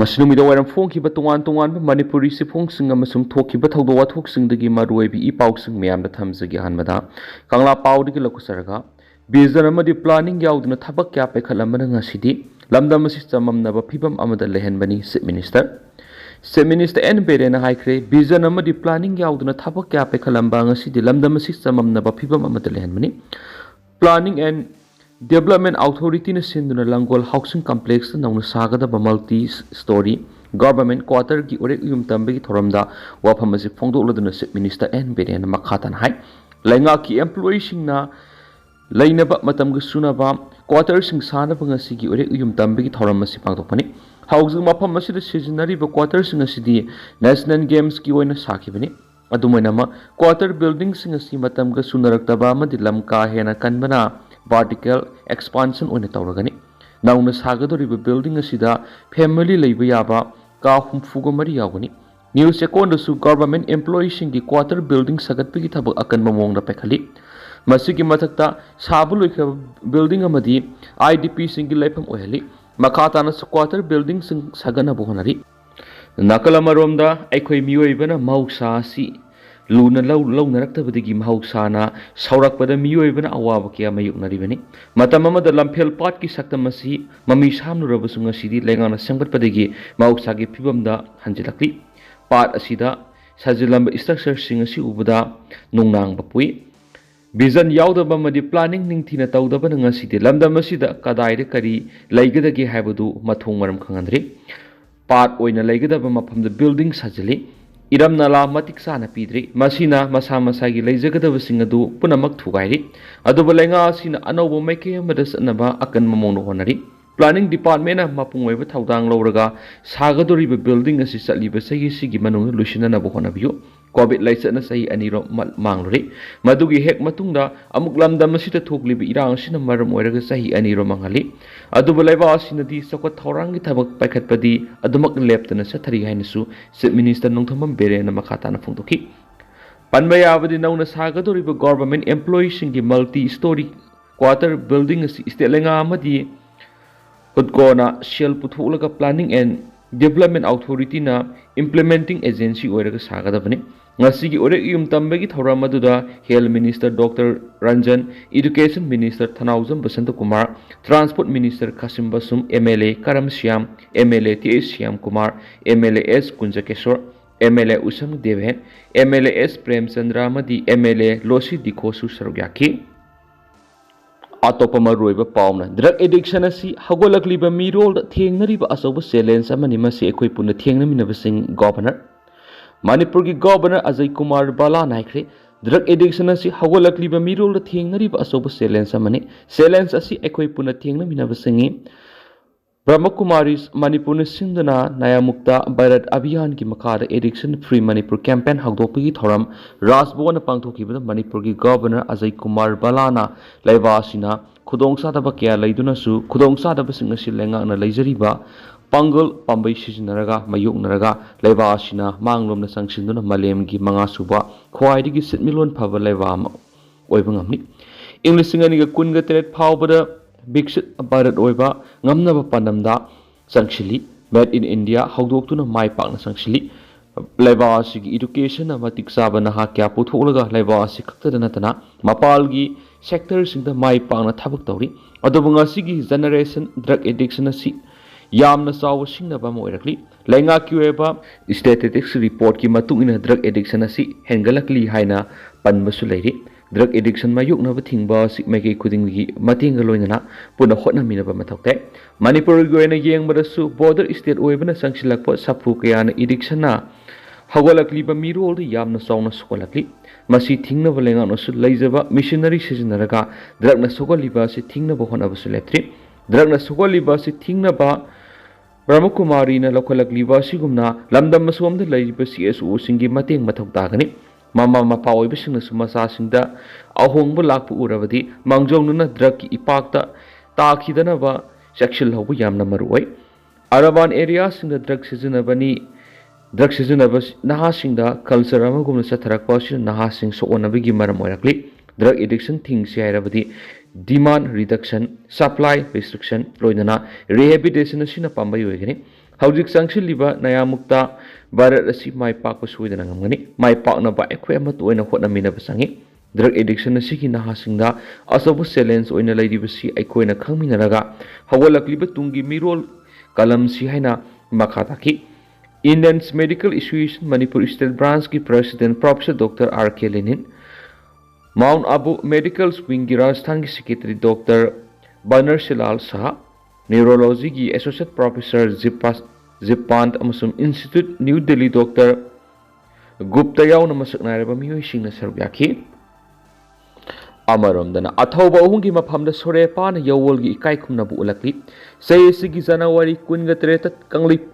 ꯃꯁꯤꯅꯨꯃꯤꯗ ꯋꯥꯏꯔꯝ ꯐꯣꯡꯈꯤꯕ ꯇꯣꯉꯥꯟ-ꯇꯣꯉꯥꯟꯕ ꯃꯅꯤꯄꯨꯔꯤ ꯁꯤꯐꯣꯡꯁꯤꯡ ꯑꯃꯁꯨꯡ ꯊꯣꯛꯈꯤꯕ ꯊꯧꯗꯣꯛ ꯋꯥꯊꯣꯛꯁꯤꯡꯗꯒꯤ ꯃꯔꯨꯑꯣꯏꯕ ꯏ-ꯄꯥꯎꯁꯤꯡ ꯃꯌꯥꯝꯗ ꯊꯝꯖꯒꯦ꯫ ꯑꯍꯥꯟꯕꯗ ꯀꯪꯂꯥ ꯄꯥꯎꯗꯒꯤ ꯂꯧꯈꯠꯆꯔꯒ ꯚꯤꯖꯟ ꯑꯃꯗꯤ ꯄ꯭ꯂꯥꯅꯤꯡ ꯌꯥꯎꯗꯅ ꯊꯕꯛ ꯀꯌꯥ ꯄꯥꯏꯈꯠꯂꯝꯕꯅ ꯉꯁꯤꯗꯤ ꯂꯝꯗꯝ ꯑꯁꯤ ꯆꯃꯝꯅꯕ ꯐꯤꯚꯝ ꯑꯃꯗ ꯂꯩꯍꯟꯕꯅꯤ꯫ ꯆꯤꯞ ꯃꯤꯅꯤꯁꯇꯔ ꯑꯦꯟ ꯕꯤꯔꯦꯟꯅ ꯍꯥꯏꯈ꯭ꯔꯦ ꯚꯤꯖꯟ ꯑꯃꯗꯤ ꯄ꯭ꯂꯥꯅꯤꯡ ꯌꯥꯎꯗꯅ ꯊꯕꯛ ꯀꯌꯥ ꯄꯥꯏꯈꯠꯂꯝꯕ ꯉꯁꯤꯗꯤ ꯂꯝꯗꯝ ꯑꯁꯤ ꯆꯃꯝꯅꯕ ꯐꯤꯚꯝ ꯑꯃꯗ ꯂꯩꯍꯟꯕꯅꯤ꯫ ꯄ꯭ꯂꯥꯅꯤꯡ ꯑꯦꯟ ꯗꯦꯕꯂꯞꯃꯦꯟꯠ ꯑꯣꯊꯣꯔꯤꯇꯤꯅ ꯁꯤꯟꯗꯨꯅ ꯂꯪꯒꯣꯜ ꯍꯥꯎꯁꯤꯡ ꯀꯝꯄ꯭ꯂꯦꯛꯁꯇ ꯅꯧꯅ ꯁꯥꯒꯗꯕ ꯃꯜꯇꯤ ꯁ꯭ꯇꯣꯔꯤ ꯒꯚꯔꯟꯃꯦꯟꯠ ꯀ꯭ꯋꯥꯇꯔꯒꯤ ꯎꯔꯦꯛ ꯎꯌꯨꯝ ꯇꯝꯕꯒꯤ ꯊꯧꯔꯝꯗ ꯋꯥꯐꯝ ꯑꯁꯤ ꯐꯣꯡꯗꯣꯛꯂꯗꯨꯅ ꯆꯤꯞ ꯃꯤꯅꯤꯁꯇꯔ ꯑꯦꯟ ꯕꯤꯔꯦꯟꯅ ꯃꯈꯥ ꯇꯥꯅ ꯍꯥꯏ ꯂꯩꯉꯥꯛꯀꯤ ꯑꯦꯝꯄ꯭ꯂꯣꯌꯤꯁꯤꯡꯅ ꯂꯩꯅꯕ ꯃꯇꯝꯒ ꯆꯨꯅꯕ ꯀ꯭ꯋꯥꯇꯔꯁꯤꯡ ꯁꯥꯅꯕ ꯉꯁꯤꯒꯤ ꯎꯔꯦꯛ ꯎꯌꯨꯝ ꯇꯝꯕꯒꯤ ꯊꯧꯔꯝ ꯑꯁꯤ ꯄꯥꯡꯊꯣꯛꯄꯅꯤ꯫ ꯍꯧꯖꯤꯛ ꯃꯐꯝ ꯑꯁꯤꯗ ꯁꯤꯖꯤꯟꯅꯔꯤꯕ ꯀ꯭ꯋꯥꯇꯔꯁꯤꯡ ꯑꯁꯤꯗꯤ ꯅꯦꯁꯅꯦꯜ ꯒꯦꯝꯁꯀꯤ ꯑꯣꯏꯅ ꯁꯥꯈꯤꯕꯅꯤ꯫ ꯑꯗꯨꯝ ꯑꯣꯏꯅꯃꯛ ꯀ꯭ꯋꯥꯇꯔ ꯕꯤꯜꯗꯤꯡꯁꯤꯡ ꯑꯁꯤ ꯃꯇꯝꯒ ꯆꯨꯅꯔꯛꯇꯕ ꯑꯃꯗꯤ ꯂꯝ ꯀꯥ ꯍꯦꯟꯅ ꯀꯟꯕꯅ ꯚꯥꯔꯇꯤꯀꯦꯜ ꯑꯦꯛꯁꯄꯥꯟꯁꯟ ꯑꯣꯏꯅ ꯇꯧꯔꯒꯅꯤ꯫ ꯅꯧꯅ ꯁꯥꯒꯗꯧꯔꯤꯕ ꯕꯤꯜꯗꯤꯡ ꯑꯁꯤꯗ ꯐꯦꯃꯤꯂꯤ ꯂꯩꯕ ꯌꯥꯕ ꯀꯥ 64 ꯌꯥꯎꯒꯅꯤ꯫ ꯅ꯭ꯌꯨꯁ ꯆꯦꯀꯣꯟꯗꯁꯨ ꯒꯚꯔꯟꯃꯦꯟꯠ ꯑꯦꯝꯄ꯭ꯂꯣꯌꯤꯁꯤꯡꯒꯤ ꯀ꯭ꯋꯥꯇꯔ ꯕꯤꯜꯗꯤꯡ ꯁꯥꯒꯠꯄꯒꯤ ꯊꯕꯛ ꯑꯀꯟꯕ ꯃꯑꯣꯡꯗ ꯄꯥꯏꯈꯠꯂꯤ꯫ ꯃꯁꯤꯒꯤ ꯃꯊꯛꯇ ꯁꯥꯕ ꯂꯣꯏꯈ꯭ꯔꯕ ꯕꯤꯜꯗꯤꯡ ꯑꯃꯗꯤ IDPꯁꯤꯡꯒꯤ ꯂꯩꯐꯝ ꯑꯣꯏꯍꯜꯂꯤ꯫ ꯃꯈꯥ ꯇꯥꯅꯁꯨ ꯀ꯭ꯋꯥꯇꯔ ꯕꯤꯜꯗꯤꯡꯁꯤꯡ ꯁꯥꯒꯠꯅꯕ ꯍꯣꯠꯅꯔꯤ꯫ ꯅꯥꯀꯜ ꯑꯃꯔꯣꯝꯗ ꯑꯩꯈꯣꯏ ꯃꯤꯑꯣꯏꯕꯅ ꯃꯍꯧꯁꯥ ꯑꯁꯤ ꯂꯨꯅ ꯂꯧꯅꯔꯛꯇꯕꯗꯒꯤ ꯃꯍꯧꯁꯥꯅ ꯁꯥꯎꯔꯛꯄꯗ ꯃꯤꯑꯣꯏꯕꯅ ꯑꯋꯥꯕ ꯀꯌꯥ ꯃꯥꯌꯣꯛꯅꯔꯤꯕꯅꯤ꯫ ꯃꯇꯝ ꯑꯃꯗ ꯂꯝꯐꯦꯜ ꯄꯥꯠꯀꯤ ꯁꯛꯇꯝ ꯑꯁꯤ ꯃꯃꯤ ꯁꯥꯝꯂꯨꯔꯕꯁꯨ ꯉꯁꯤꯗꯤ ꯂꯩꯉꯥꯛꯅ ꯁꯦꯝꯒꯠꯄꯗꯒꯤ ꯃꯍꯧꯁꯥꯒꯤ ꯐꯤꯕꯝꯗ ꯍꯟꯖꯤꯜꯂꯛꯂꯤ꯫ ꯄꯥꯠ ꯑꯁꯤꯗ ꯁꯥꯖꯤꯜꯂꯝꯕ ꯁ꯭ꯇ꯭ꯔꯛꯆꯔꯁꯤꯡ ꯑꯁꯤ ꯎꯕꯗ ꯅꯨꯡꯅꯥꯡꯕ ꯄꯣꯛꯏ꯫ ꯚꯤꯖꯟ ꯌꯥꯎꯗꯕ ꯑꯃꯗꯤ ꯄ꯭ꯂꯥꯅꯤꯡ ꯅꯤꯡꯊꯤꯅ ꯇꯧꯗꯕꯅ ꯉꯁꯤꯗꯤ ꯂꯝꯗꯝ ꯑꯁꯤꯗ ꯀꯗꯥꯏꯗ ꯀꯔꯤ ꯂꯩꯒꯗꯒꯦ ꯍꯥꯏꯕꯗꯨ ꯃꯊꯣꯡ ꯃꯔꯝ ꯈꯪꯍꯟꯗ꯭ꯔꯤ꯫ ꯄꯥꯠ ꯑꯣꯏꯅ ꯂꯩꯒꯗꯕ ꯃꯐꯝꯗ ꯕꯤꯜꯗꯤꯡ ꯁꯥꯖꯤꯜꯂꯤ꯫ ꯏꯔꯝ ꯅꯂꯥ ꯃꯇꯤꯛ ꯆꯥꯅ ꯄꯤꯗ꯭ꯔꯤ꯫ ꯃꯁꯤꯅ ꯃꯁꯥ ꯃꯁꯥꯒꯤ ꯂꯩꯖꯒꯗꯕꯁꯤꯡ ꯑꯗꯨ ꯄꯨꯝꯅꯃꯛ ꯊꯨꯒꯥꯏꯔꯤ꯫ ꯑꯗꯨꯕꯨ ꯂꯩꯉꯥꯛ ꯑꯁꯤꯅ ꯑꯅꯧꯕ ꯃꯥꯏꯀꯩ ꯑꯃꯗ ꯆꯠꯅꯕ ꯑꯀꯟꯕ ꯃꯑꯣꯡꯗ ꯍꯣꯠꯅꯔꯤ꯫ ꯄ꯭ꯂꯥꯅꯤꯡ ꯗꯤꯄꯥꯔꯠꯃꯦꯟꯠꯅ ꯃꯄꯨꯡ ꯑꯣꯏꯕ ꯊꯧꯗꯥꯡ ꯂꯧꯔꯒ ꯁꯥꯒꯗꯧꯔꯤꯕ ꯕꯤꯜꯗꯤꯡ ꯑꯁꯤ ꯆꯠꯂꯤꯕ ꯆꯍꯤꯁꯤꯒꯤ ꯃꯅꯨꯡꯗ ꯂꯣꯏꯁꯤꯟꯅꯅꯕ ꯍꯣꯠꯅꯕꯤꯌꯨ꯫ ꯀꯣꯚꯤꯗ ꯂꯥꯏꯆꯠꯅ ꯆꯍꯤ 2 ꯃꯥꯡꯂꯨꯔꯦ꯫ ꯃꯗꯨꯒꯤ ꯍꯦꯛ ꯃꯇꯨꯡꯗ ꯑꯃꯨꯛ ꯂꯝꯗꯝ ꯑꯁꯤꯗ ꯊꯣꯛꯂꯤꯕ ꯏꯔꯥꯡ ꯑꯁꯤꯅ ꯃꯔꯝ ꯑꯣꯏꯔꯒ ꯆꯍꯤ 2 ꯃꯥꯡꯍꯜꯂꯤ꯫ ꯑꯗꯨꯕꯨ ꯂꯩꯕꯥꯛ ꯑꯁꯤꯅꯗꯤ ꯆꯥꯎꯈꯠ ꯊꯧꯔꯥꯡꯒꯤ ꯊꯕꯛ ꯄꯥꯏꯈꯠꯄꯗꯤ ꯑꯗꯨꯃꯛ ꯂꯦꯞꯇꯅ ꯆꯠꯊꯔꯤ ꯍꯥꯏꯅꯁꯨ ꯆꯤꯞ ꯃꯤꯅꯤꯁꯇꯔ ꯅꯣꯡꯊꯣꯝꯕꯝ ꯕꯤꯔꯦꯟꯅ ꯃꯈꯥ ꯇꯥꯅ ꯐꯣꯡꯗꯣꯛꯈꯤ꯫ ꯄꯟꯕ ꯌꯥꯕꯗꯤ ꯅꯧꯅ ꯁꯥꯒꯗꯧꯔꯤꯕ ꯒꯚꯔꯟꯃꯦꯟꯠ ꯑꯦꯝꯄ꯭ꯂꯣꯌꯤꯁꯤꯡꯒꯤ ꯃꯜꯇꯤ ꯁ꯭ꯇꯣꯔꯤ ꯀ꯭ꯋꯥꯇꯔ ꯕꯤꯜꯗꯤꯡ ꯑꯁꯤ ꯁ꯭ꯇꯦꯠ ꯂꯩꯉꯥꯛ ꯑꯃꯗꯤ ꯍꯨꯗꯀꯣꯅ ꯁꯦꯜ ꯄꯨꯊꯣꯛꯂꯒ ꯄ꯭ꯂꯥꯅꯤꯡ ꯑꯦꯟ ꯗꯦꯕꯂꯞꯃꯦꯟꯠ ꯑꯣꯊꯣꯔꯤꯇꯤꯅ ꯏꯝꯄ꯭ꯂꯤꯃꯦꯟꯇꯤꯡ ꯑꯦꯖꯦꯟꯁꯤ ꯑꯣꯏꯔꯒ ꯁꯥꯒꯗꯕꯅꯤ꯫ ꯉꯁꯤꯒꯤ ꯎꯔꯦꯛ ꯎꯌꯨꯝ ꯇꯝꯕꯒꯤ ꯊꯧꯔꯝ ꯑꯗꯨꯗ health minister doctor Ranjan, education minister Thounaojam Basantakumar, transport minister Khashim Vashum, MLA Karam Shyam, MLA TH Shyamkumar, MLA S ꯀꯨꯟꯖꯀꯦꯁꯣꯔ, MLA ꯎꯁꯝ ꯗꯦꯚꯦꯟ, MLA S ꯄ꯭ꯔꯦꯝꯆꯟꯗ꯭ꯔ ꯑꯃꯗꯤ MLA ꯂꯣꯁꯤ ꯗꯤꯈꯣꯁꯨ ꯁꯔꯨꯛ ꯌꯥꯈꯤ꯫ ꯑꯇꯣꯞꯄ ꯃꯔꯨꯑꯣꯏꯕ ꯄꯥꯎꯅ ꯗ꯭ꯔꯒ ꯑꯦꯗꯤꯛꯁꯟ ꯑꯁꯤ ꯍꯧꯒꯠꯂꯛꯂꯤꯕ ꯃꯤꯔꯣꯜꯗ ꯊꯦꯡꯅꯔꯤꯕ ꯑꯆꯧꯕ ꯆꯦꯂꯦꯟꯖ ꯑꯃꯅꯤ꯫ ꯃꯁꯤ ꯑꯩꯈꯣꯏ ꯄꯨꯟꯅ ꯊꯦꯡꯅꯃꯤꯟꯅꯕꯁꯤꯡ ꯒꯚꯔꯅꯔ ꯃꯅꯤꯄꯨꯔꯒꯤ ꯒꯚꯔꯅꯔ ꯑꯖय ꯀꯨꯃꯥꯔ ꯕꯥꯂꯥꯅ ꯍꯥꯏꯈ꯭ꯔꯦ ꯗ꯭ꯔꯒ ꯑꯦꯗꯤꯛꯁꯟ ꯑꯁꯤ ꯍꯧꯒꯠꯂꯛꯂꯤꯕ ꯃꯤꯔꯣꯜꯗ ꯊꯦꯡꯅꯔꯤꯕ ꯑꯆꯧꯕ ꯆꯦꯂꯦꯟꯖ ꯑꯃꯅꯤ꯫ ꯆꯦꯂꯦꯟꯖ ꯑꯁꯤ ꯑꯩꯈꯣꯏ ꯄꯨꯟꯅ ꯊꯦꯡꯅꯃꯤꯟꯅꯕꯁꯤꯡꯅꯤ꯫ ꯕ꯭ꯔꯍ꯭ꯃꯀꯨꯃꯥꯔꯤꯁ ꯃꯅꯤꯄꯨꯔꯅ ꯁꯤꯟꯗꯨꯅ ꯅꯌꯥꯃꯨꯛꯇ ꯚꯥꯔꯠ ꯑꯚꯤꯌꯥꯟꯒꯤ ꯃꯈꯥꯗ ꯑꯦꯗꯤꯛꯁꯟ ꯐ꯭ꯔꯤ ꯃꯅꯤꯄꯨꯔ ꯀꯦꯝꯄꯦꯟ ꯍꯧꯗꯣꯛꯄꯒꯤ ꯊꯧꯔꯝ ꯔꯥꯖꯚꯕꯟꯗ ꯄꯥꯡꯊꯣꯛꯈꯤꯕꯗ ꯃꯅꯤꯄꯨꯔꯒꯤ ꯒꯚꯔꯅꯔ ꯑꯖय ꯀꯨꯃꯥꯔ ꯕꯥꯂꯥꯅ ꯂꯩꯕꯥꯛ ꯑꯁꯤꯅ ꯈꯨꯗꯣꯡꯆꯥꯗꯕ ꯀꯌꯥ ꯂꯩꯗꯨꯅꯁꯨ ꯈꯨꯗꯣꯡꯆꯥꯗꯕꯁꯤꯡ ꯑꯁꯤ ꯂꯩꯉꯥꯛꯅ ꯂꯩꯖꯔꯤꯕ ꯄꯥꯡꯒꯜ ꯄꯥꯝꯕꯩ ꯁꯤꯖꯤꯟꯅꯔꯒ ꯃꯥꯌꯣꯛꯅꯔꯒ ꯂꯩꯕꯥꯛ ꯑꯁꯤꯅ ꯃꯥꯡꯂꯣꯝꯗ ꯆꯪꯁꯤꯟꯗꯨꯅ ꯃꯥꯂꯦꯝꯒꯤ 5ꯁꯨꯕ ꯈ꯭ꯋꯥꯏꯗꯒꯤ ꯁꯤꯟꯃꯤꯠꯂꯣꯟ ꯐꯕ ꯂꯩꯕꯥꯛ ꯑꯃ ꯑꯣꯏꯕ ꯉꯝꯃꯤ꯫ ꯏꯪ 2018 ꯐꯥꯎꯕꯗ ꯕꯤꯛꯁꯤꯠ ꯚꯥꯔꯠ ꯑꯣꯏꯕ ꯉꯝꯅꯕ ꯄꯥꯟꯗꯝꯗ ꯆꯪꯁꯤꯜꯂꯤ꯫ ꯃꯦꯗ ꯏꯟ ꯏꯟꯗꯤꯌꯥ ꯍꯧꯗꯣꯛꯇꯨꯅ ꯃꯥꯏ ꯄꯥꯛꯅ ꯆꯪꯁꯤꯜꯂꯤ꯫ ꯂꯩꯕꯥꯛ ꯑꯁꯤꯒꯤ ꯏꯗꯨꯀꯦꯁꯟꯅ ꯃꯇꯤꯛ ꯆꯥꯕ ꯅꯍꯥ ꯀꯌꯥ ꯄꯨꯊꯣꯛꯂꯒ ꯂꯩꯕꯥꯛ ꯑꯁꯤ ꯈꯛꯇꯗ ꯅꯠꯇꯅ ꯃꯄꯥꯟꯒꯤ ꯁꯦꯛꯇꯔꯁꯤꯡꯗ ꯃꯥꯏ ꯄꯥꯛꯅ ꯊꯕꯛ ꯇꯧꯔꯤ꯫ ꯑꯗꯨꯕꯨ ꯉꯁꯤꯒꯤ ꯖꯦꯅꯦꯔꯦꯁꯟ ꯗ꯭ꯔꯒ ꯑꯦꯗꯤꯛꯁꯟ ꯑꯁꯤ ꯌꯥꯝꯅ ꯆꯥꯎꯕ ꯁꯤꯡꯅꯕ ꯑꯃ ꯑꯣꯏꯔꯛꯂꯤ꯫ ꯂꯩꯉꯥꯛꯀꯤ ꯑꯣꯏꯕ ꯁ꯭ꯇꯦꯇꯤꯁꯇꯤꯛꯁ ꯔꯤꯄꯣꯔꯠꯀꯤ ꯃꯇꯨꯡ ꯏꯟꯅ ꯗ꯭ꯔꯒ ꯑꯦꯗꯤꯛꯁꯟ ꯑꯁꯤ ꯍꯦꯟꯒꯠꯂꯛꯂꯤ ꯍꯥꯏꯅ ꯄꯟꯕꯁꯨ ꯂꯩꯔꯤ꯫ ꯗ꯭ꯔꯒ ꯑꯦꯗꯤꯛꯁꯟ ꯃꯥꯌꯣꯛꯅꯕ ꯊꯤꯡꯕ ꯑꯁꯤ ꯃꯥꯏꯀꯩ ꯈꯨꯗꯤꯡꯒꯤ ꯃꯇꯦꯡꯒ ꯂꯣꯏꯅꯅ ꯄꯨꯟꯅ ꯍꯣꯠꯅꯃꯤꯟꯅꯕ ꯃꯊꯧ ꯇꯥꯏ꯫ ꯃꯅꯤꯄꯨꯔꯒꯤ ꯑꯣꯏꯅ ꯌꯦꯡꯕꯗꯁꯨ ꯕꯣꯔꯗꯔ ꯁ꯭ꯇꯦꯠ ꯑꯣꯏꯕꯅ ꯆꯪꯁꯤꯜꯂꯛꯄ ꯁꯥꯐꯨ ꯀꯌꯥꯅ ꯑꯦꯗꯤꯛꯁꯟꯅ ꯍꯧꯒꯠꯂꯛꯂꯤꯕ ꯃꯤꯔꯣꯜꯗ ꯌꯥꯝꯅ ꯆꯥꯎꯅ ꯁꯣꯛꯍꯜꯂꯛꯂꯤ꯫ ꯃꯁꯤ ꯊꯤꯡꯅꯕ ꯂꯩꯉꯥꯛꯅꯁꯨ ꯂꯩꯖꯕ ꯃꯤꯁꯅꯔꯤ ꯁꯤꯖꯤꯟꯅꯔꯒ ꯗ꯭ꯔꯒꯅ ꯁꯣꯛꯍꯜꯂꯤꯕ ꯑꯁꯤ ꯊꯤꯡꯅꯕ ꯍꯣꯠꯅꯕꯁꯨ ꯂꯦꯞꯇ꯭ꯔꯤ꯫ ꯗ꯭ꯔꯒꯅ ꯁꯣꯛꯍꯜꯂꯤꯕ ꯑꯁꯤ ꯊꯤꯡꯅꯕ ꯕ꯭ꯔꯍ꯭ꯃꯀꯨꯃꯥꯔꯤꯅ ꯂꯧꯈꯠꯂꯛꯂꯤꯕ ꯑꯁꯤꯒꯨꯝꯅ ꯂꯝꯗꯝ ꯑꯁꯣꯝꯗ ꯂꯩꯔꯤꯕ CSOꯁꯤꯡꯒꯤ ꯃꯇꯦꯡ ꯃꯊꯧ ꯇꯥꯒꯅꯤ꯫ ꯃꯃꯥ ꯃꯄꯥ ꯑꯣꯏꯕꯁꯤꯡꯅꯁꯨ ꯃꯆꯥꯁꯤꯡꯗ ꯑꯍꯣꯡꯕ ꯂꯥꯛꯄ ꯎꯔꯕꯗꯤ ꯃꯥꯡꯖꯧꯅꯅ ꯗ꯭ꯔꯒꯀꯤ ꯏꯄꯥꯛꯇ ꯇꯥꯈꯤꯗꯅꯕ ꯆꯦꯛꯁꯤꯜꯍꯧꯕ ꯌꯥꯝꯅ ꯃꯔꯨꯑꯣꯏ꯫ ꯑꯔꯕꯥꯟ ꯑꯦꯔꯤꯌꯥꯁꯤꯡꯗ ꯗ꯭ꯔꯒ ꯁꯤꯖꯤꯟꯅꯕ ꯅꯍꯥꯁꯤꯡꯗ ꯀꯜꯆꯔ ꯑꯃꯒꯨꯝꯅ ꯆꯠꯊꯔꯛꯄ ꯑꯁꯤꯅ ꯅꯍꯥꯁꯤꯡ ꯁꯣꯛꯑꯣꯟꯅꯕꯒꯤ ꯃꯔꯝ ꯑꯣꯏꯔꯛꯂꯤ꯫ ꯗ꯭ꯔꯒ ꯑꯦꯗꯤꯛꯁꯟ ꯊꯤꯡꯁꯤ ꯍꯥꯏꯔꯕꯗꯤ ꯗꯤꯃꯥꯟꯗ ꯔꯤꯗꯛꯁꯟ, ꯁꯄ꯭ꯂꯥꯏ ꯔꯤꯁꯇ꯭ꯔꯤꯛꯁꯟ, ꯂꯣꯏꯅꯅ ꯔꯤꯍꯦꯕꯤꯂꯤꯇꯦꯁꯟ ꯑꯁꯤꯅ ꯄꯥꯝꯕꯩ ꯑꯣꯏꯒꯅꯤ꯫ Hauzik Sangshiliba Nayamukta Bharat asi mai pakpa soidana ngamgani mai paknaba ekhoi ama toina hotnaminaba sangi drug addiction asigi nahasingda asabu challenge oina leidibasi aikoina khangminaraga hawalakliba tungi mirol kalam si haina makha taki Indian Medical Association Manipur State Branch ki President Professor Dr. R.K. Lenin Mount Abu Medical Wing ki Rajasthan ki Secretary Dr. Banar Silal Saha Neurology ki Associate Professor Zipant amasum Institute New Delhi Dr. Gupta yauna masaknairaba miyoi singna sarbyaki Amaramdana athauba ohungi mafamda sorepa na yawolgi ikai khumnabu ulakli sayesigi January 23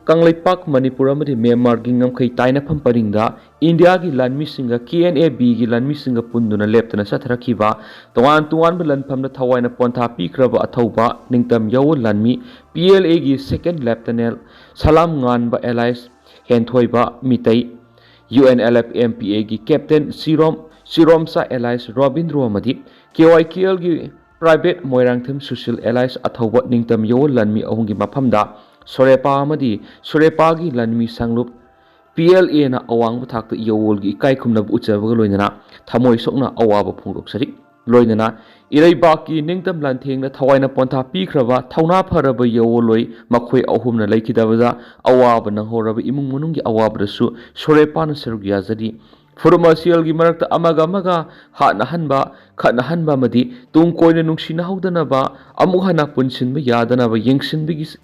Kanglaipak Manipur amadi Myanmar gi ngamkhai taina pham paringda India gi lanmi singa KNAB gi lanmi singa punduna leptana satharakiba tuan balan phamda thawaina pontha pikraba athauba ningtam yawol lanmi PLA gi second lieutenant Salam Nganba Allies Henthoiba Mitai UNLF MPA gi Captain Siromsa Allies Robindro Amadi KYKL gi Private Moirangtham Social Allies athauba ningtam yawol lanmi ahungi mafamda sorepa amadi sorepa gi lanmi sanglup PLA na awang bathak yawol gi ikai khumnab uchabaga loinana thamoi sokna awaba phungdoksari loinana Iraibaki ningtam lanthengna thawaina pontha pikraba thauna pharaba yawoloi makhoi ahumna laikidabada awaba nanghoraba imung munungi awabadasu sorepana serugya jadi Pharmacial gi marakta amaga hatna hanba madi tung koina nungsina haudanaba amuhana punsinba yadanaba yengsinbigi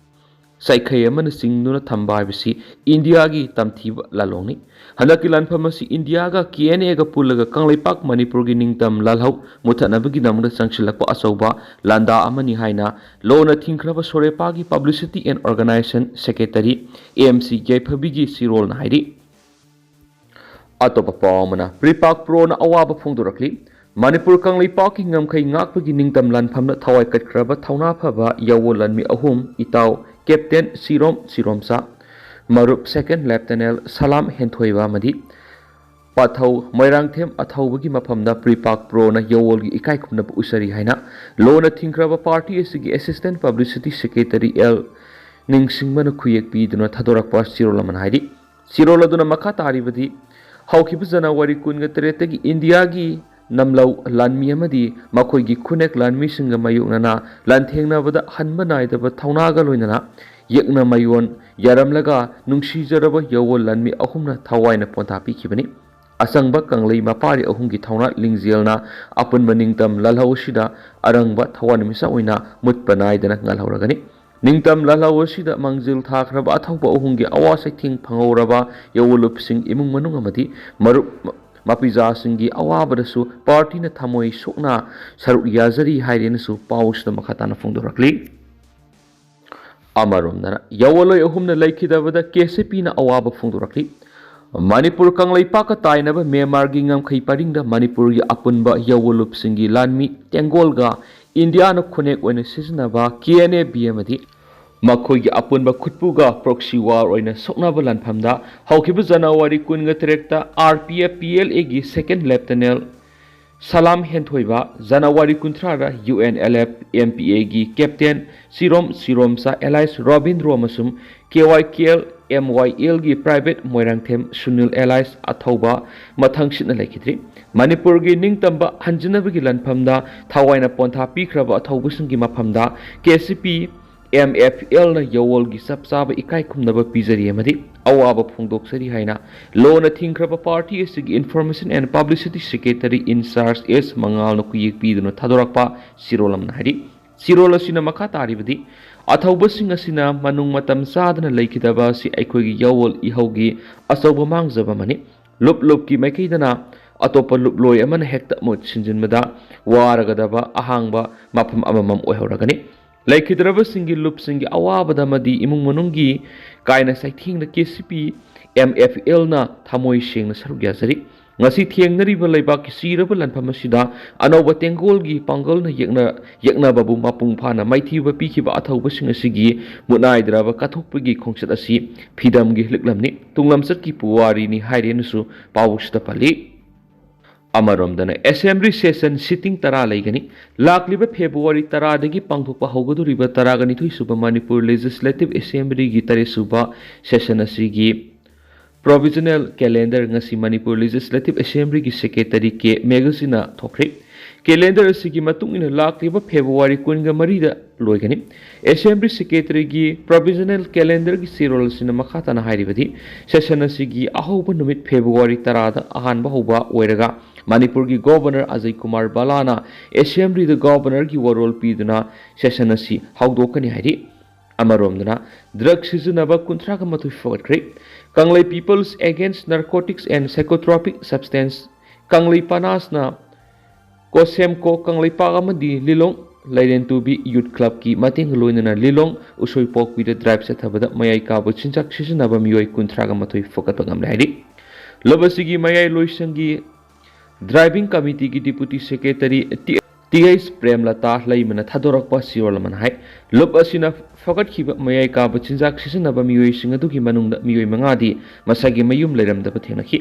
Saikhai amana singnuna thamba bisi India gi tamthiba lalongni hanaki lanphamasi India ga KNA ga pulaga Kanglaipak Manipur gi ningtam lalhau muthanabagi namda sangsilakpa asauba landa amani haina lona thingkraba sorepa gi Publicity and Organization Secretary AMC Jaiphabi gi sirol na hairi atopa pawmana Pripak Pro na awaba phungdurakli Manipur Kanglaipak ki ngamkhai ngakpagi ningtam lanphamna thawai katkraba thauna phaba yawolanmi ahum itaw Captain Siromsa Marup Second Lieutenant Salam Henthoiba Madi Pathau Moirangthem Athaugi Mapamda Pripak Pro na Yawolgi Ikai Khumna Usari Haina Lona Thinkraba Party Asigi Assistant Publicity Secretary L Ningsingmana Kuyek Piduna Thadorakpa Sirolaman Haidi Siroladuna Makatari Badi Haukibu January 23 India gi Namlau Lanmi Amadi Makoigi Kunek Lanmi Singa Mayunana Lanthengna Bada Hanba Naidaba Taunaga Loinana Yekna Mayon Yaramlaga Nungshi Jaraba Yawol Lanmi Ahumna Tawaina Pontapi Kibani Asangba Kanglai Mapari Ahungi Tauna Lingzielna Apun Maningtam Lalhaushida Arangba Tawanimisa Oina Mutpanaidana Ngalhauragani Ningtam Lalhaushida Mangzil Thakraba Athauba Ahungi Awasaiting Pangoraba Yawolup Sing Imung Manung Amadi Marup Mapiza Singi Awabadasu Party na Thamoi Sokna Saruk Yazari Hairinasu Paus na Makatana Phungdurakli Amarumdana Yawoloi Ahumna Laikidabada KCP na Awaba Phungdurakli Manipur Kanglaipak Tainaba Myanmar gi ngamkhai paringda Manipur gi apunba Yawolup Singi Lanmi Tengolga India na Khunek oina siznaba KNA BMadi Makoigi apunba khutpuga proxy war oina soknaba lanphamda haukibu January 23 RPF PLA gi second lieutenant Salam Henthoiba January 13 UNLF MPA gi Captain Siromsa Allies Robindro amasum KYKL MYL gi Private Moirangthem Sunil Allies athauba mathangshitna laikidri Manipur gi ningtamba hanjinabagi lanphamda thawaina pontha pikraba athaubusingi maphamda KCP MFL na Yawol gi sapsaba ikai khumnaba pizari amadi awaba phungdoksari haina lona thingkraba party asigi Information and Publicity Secretary in charge S Mangal na kuyek piduna thadorakpa sirolam na hari sirola sina makha taribadi athauba sina manung matam sadana laikidaba si aikogi Yawol ihaugi asauba mangjaba mani lup ki maikaidana atopa luploi amana hekta mot sinjinmada waragadaba ahangba mafam amamam oihoragani Laikidraba singi lup singi awabada madi imung manungi kaina saithing na KCP MFL na thamoi seng na sarugya sari ngasi thiengnariba laibak siraba lanphamasida anoba tengolgi pangal na yekna babu mapung phana maithiba pikhiba athauba singasigi munaidraba kathokpagi khongsat asi phidamgi hliklamni tunglamsat ki puwari ni hairenusu pawusta pali अमरोमदना assembly session sitting तरा लेगनी लाक्लिबा फेब्रुवारी तरा दगी पांगथोकपा हौगदुरिबा तरागनिथुई सुबा Manipur legislative assembly गी तरे सुबा session असिगी provisional calendar ngasi Manipur legislative assembly की सेक्रेटरी के मेगसिना थोखरे कैलेंडर असिगी मतुंगिना लाक्लिबा फेब्रुवारी 23 दा लोइगनी असेंबली सेक्रेटरी की प्रोविजनल कैलेंडर की सिरोल सिना मखाताना हाइरिबदी सेशन असिगी अहोब नुमित फेब्रुवारी 10 दा अहानबा होबा ओइरगा मणिपुर की गवर्नर अजय कुमार बालाना असेंबली द गवर्नर की वरोल पीदुना सेशन असि हौदोकनी हाइरि अमरोमदना ड्रग सिजनबा 30 फगटख्रे Kanglei people's against narcotics and psychotropic substance Kanglei पानासना कोसेमको कंगलै पागमदी लिलोंग लाइरेन टूबी यूथ क्लब की मतेंग लोइनना लिलोंग उसोई पोकपीद ड्राइव सेथबदा मयाई काबु चिंचाक सिजनबा मियोय 30 फगत गमले हाइरि लबसिगी मयाई लोइसंगी ड्राइविंग कमिटी की डिप्यूटी सेक्रेटरी टीएस प्रेमलता लैमना थादोरकपा सिरोलमन हाई लुप असिना फगटखिबा मयाई काबा चिंजाक सिजनबा मियोइसिंग अदुगी मनुंगदा मियोइ मंगादी मसागी मयुम लेरमदबा थेनखि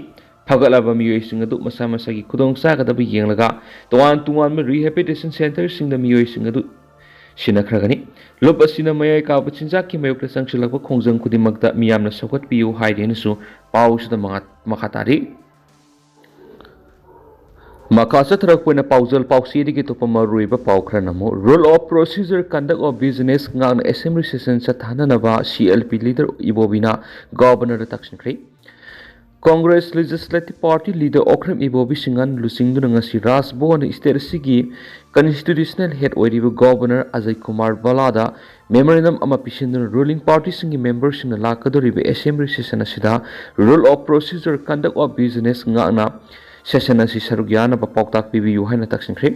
फगलबा मियोइसिंग अदु मसा मसागी खुदोंग सागदबा येंगलगा तोवान में रिहेबिलिटेशन सेंटर सिंगदा मियोइसिंग अदु सिनखरगनी लुप असिना मयाई काबा चिंजाक की मयुक्ता संगसिलकपा खोंजंग खुदिमक्ता मियामना सौगटपियु हाइदेनसु पाउसदा मखातारी मकासा थरकपना पाउजल पाउसी की तोप मरुइबा पाउखर नमो rule of procedure conduct of business गांग असेंबली सेशन सथाननबा सीएलपी लीडर इबोबिना गवर्नर तक्सिनख्रे Congress legislative party leader Okram Ibobi सिंगन लुसिंगदुना ngasi राजभवन स्टेट सिगी कॉन्स्टिट्यूशनल हेड ओइरिबा गवर्नर अजय कुमार बालादा मेमोरेंडम अमा पिसिंदुना रूलिंग पार्टी सिंगी मेंबर सिंगना लाकदोरिबा असेंबली सेशन असिदा rule of procedure conduct of business गांगना सेशन असी सरुग्याना पाउताक पीबीयू हाइना तक्सिनख्रे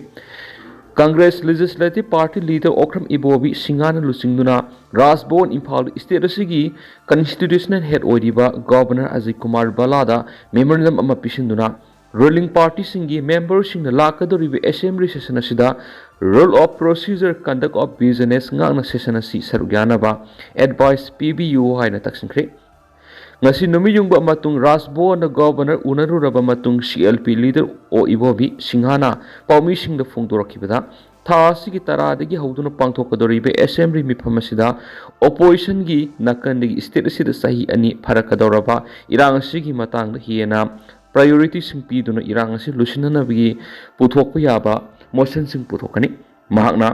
Congress legislative party leader Okram Ibobi सिंगाना लुसिंगदुना राजभवन इम्फाल स्टेट असिगी कॉन्स्टिट्यूशनल हेड ओइरिबा गवर्नर अजय कुमार बालादा मेमोरेंडम अमा पिसिंदुना रूलिंग पार्टी सिंगी मेंबर सिंगना लाकदोरिबा असेंबली सेशन असिदा rule of procedure conduct of business गांगना सेशन असी सरुग्याना एडवाइस पीबीयू हाइना तक्सिनख्रे ngasi numi yungba matung rasbo na governor unaruraba matung CLP leader o ibobi singhana paumi singda phongdorakibada tha asigi taradagi hauduna pangthokadoribe assembly miphamasida opposition gi nakandagi state asida sahi ani pharakadoraba irang asigi matangda hiena priority sing piduna irang asi lusinanabigi puthokpa yaba motion sing puthokani mahakna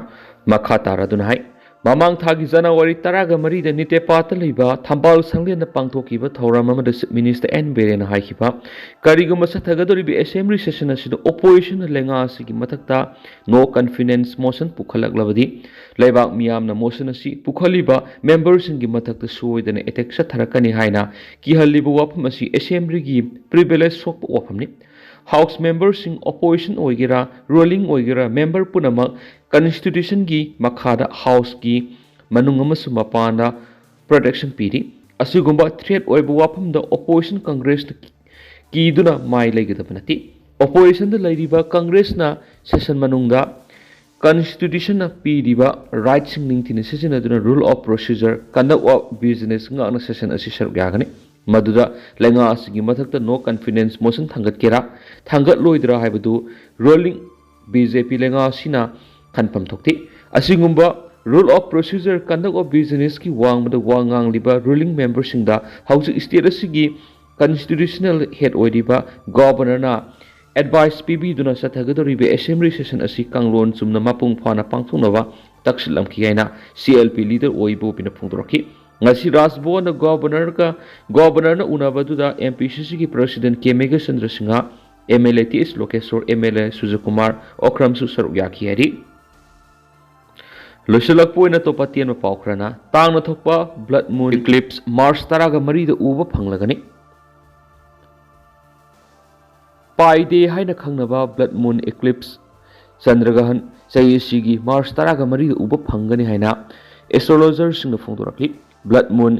makha taraduna hai ममांग थागी जनवरी 10 निते पाता लेबा थंबाल संगलेन पांगथोकिबा थौराम अमदा मिनिस्टर एन बिरेन हाइखिबा करिगुम सथगदोरिबि असेंबली सेशन असिद ओपोजिशन लेंगा असिगी मथक्ता नो कॉन्फिडेंस मोशन पुखलकलबदी लेबाक मियामना मोशन असि पुखलिबा मेंबरसिंगी मथक्ता सोइदना एटेक सथरकनी हाइना किहलिबा वाफम असि असेंबली गी प्रिविलेज सोक वाफमनि हाउस मेंबरसिंग ओपोजिशन ओइगेरा रूलिंग ओइगेरा मेंबर पुनमक कॉन्स्टिट्यूशन की मखादा हाउस की मनुंग मपाना प्रोटेक्शन पीरी असिगुंबा थ्रेट ओइबा वाफमदा ओपोजिशन कांग्रेस कीदुना माइ लेगदब नति ओपोजिशन लेरिबा कांग्रेसना सेशन मनुंगदा कॉन्स्टिट्यूशन पीरिबा राइट सिंग निंगथिन सिजनदुना rule of procedure conduct of business गाना सेशन असि सरुक यागने मदुदा लेंगा असिगी मथक्ता नो कॉन्फिडेंस मोशन थांगतकेरा थांगत लोइदरा हाइबदु रोलिंग बीजेपी लेंगा असिना खनफम थोक्ति असिगुंबा rule of procedure conduct of business की वांगबदा वांगांगलिबा रूलिंग मेंबर सिंगदा हाउस स्टेट असिगी कॉन्स्टिट्यूशनल हेड ओइरिबा गवर्नरना एडवाइस पीबीदुना सथगदोरिबे असेंबली सेशन असि कांगलोन चुमना मापुंग फाना पांगथुनबा तक्सिलमखि हाइना सीएलपी लीडर ओइबोबिना फोंदोरखि ngasi राजभवन गवर्नर उनाबदुदा एमपीसीसी की प्रेसिडेंट केमेगा Chandra Singh MLA T S Lokeshwar MLA Sujay Kumar ओक्रमसु सरुक याखि हाइरि लोसलकपोइना तोपतियन पाउखरना तांगना थोकपा ब्लड मून इक्लिप्स मार्च 13 दा उबा फंगलगनी पाइडे हाइना खंगनबा ब्लड मून इक्लिप्स चंद्रग्रहण चयसिगी मार्च 13 दा उबा फंगनी हाइना एस्ट्रोलॉजर सिंह फोंदोरखि ब्लड मून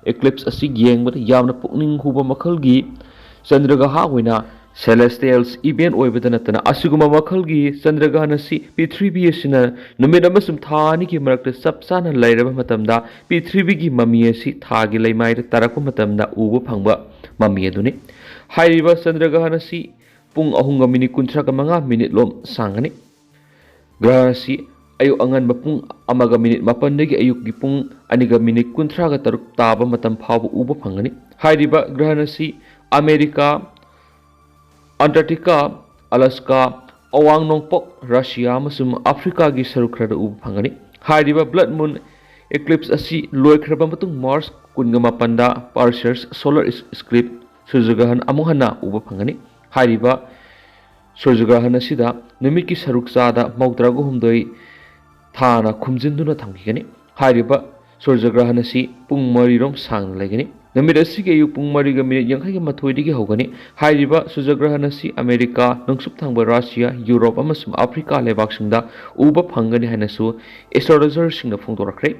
इक्लिप्स असि येंगबदा यामना पुकनिंग हुबा मखलगी चंद्रग्रहण होइना सेलेस्टियल्स इवेंट ओइबदा नतना असिगुमा मखलगी चंद्रग्रहण असि पृथ्वी असिना नुमित अमसुम थानि की मरक्ता सबसाना लैरबा मतमदा पृथ्वी की ममी असि थागी लैमाइदा तरकपा मतमदा उबा फंगबा ममी अदुनि हाइरिबा चंद्रग्रहण असि pung 3:35 lom sangani. Graha asi ayuk anganba pung 1:4 ayuk gi pung 2:13 taba matam phawba uba phangani. Hairiba graha asi America, Antarctica, Alaska, Awang Nongpok, Russia amasung Africa gi saruk khara uba phangani. Hairiba blood moon eclipse asi loikraba matung Mars 18 da Perseus solar eclipse suryagrahan amuhana uba phangani. Hairiba suryagrahan asida numit ki saruk chada 32 thana khumjinduna thamgigani. Hairiba suryagrahan asi pung 3 rom sang legani. Numit asi ge ayuk pung 3:28 digi hogani. Hairiba suryagrahan asi America, nungsup thangba Russia, Europe amasung Africa lebak singda uba phangani hanasu astrologer singna phongdorakre.